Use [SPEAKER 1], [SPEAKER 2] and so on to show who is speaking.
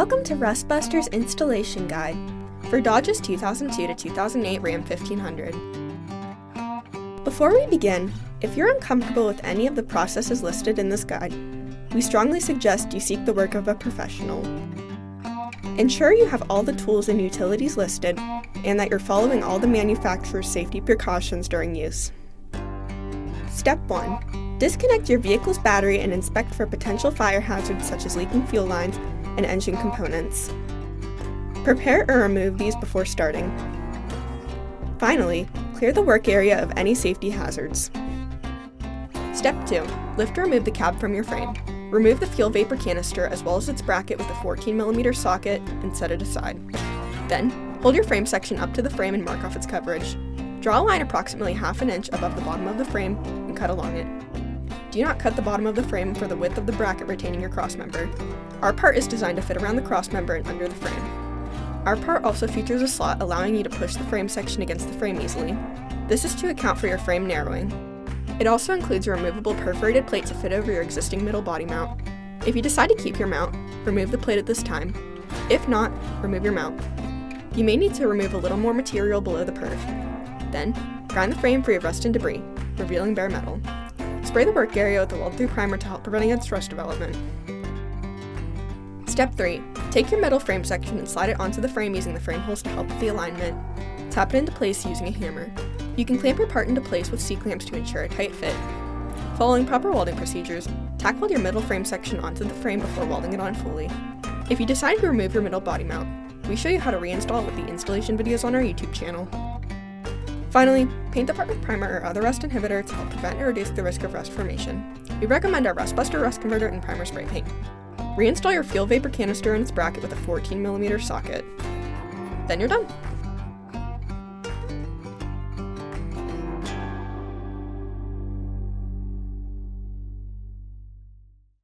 [SPEAKER 1] Welcome to Rustbuster's installation guide for Dodge's 2002 to 2008 Ram 1500. Before we begin, if you're uncomfortable with any of the processes listed in this guide, we strongly suggest you seek the work of a professional. Ensure you have all the tools and utilities listed and that you're following all the manufacturer's safety precautions during use. Step 1. Disconnect your vehicle's battery and inspect for potential fire hazards such as leaking fuel lines and engine components. Prepare or remove these before starting. Finally, clear the work area of any safety hazards. Step 2. Lift or remove the cab from your frame. Remove the fuel vapor canister as well as its bracket with a 14mm socket and set it aside. Then, hold your frame section up to the frame and mark off its coverage. Draw a line approximately ½ inch above the bottom of the frame and cut along it. Do not cut the bottom of the frame for the width of the bracket retaining your crossmember. Our part is designed to fit around the crossmember and under the frame. Our part also features a slot allowing you to push the frame section against the frame easily. This is to account for your frame narrowing. It also includes a removable perforated plate to fit over your existing middle body mount. If you decide to keep your mount, remove the plate at this time. If not, remove your mount. You may need to remove a little more material below the perf. Then, grind the frame free of rust and debris, revealing bare metal. Spray the work area with a weld-through primer to help prevent against rust development. Step 3. Take your metal frame section and slide it onto the frame using the frame holes to help with the alignment. Tap it into place using a hammer. You can clamp your part into place with C-clamps to ensure a tight fit. Following proper welding procedures, tack weld your middle frame section onto the frame before welding it on fully. If you decide to remove your middle body mount, we show you how to reinstall it with the installation videos on our YouTube channel. Finally, paint the part with primer or other rust inhibitor to help prevent or reduce the risk of rust formation. We recommend our Rustbuster Rust Converter and Primer Spray Paint. Reinstall your fuel vapor canister in its bracket with a 14mm socket. Then you're done!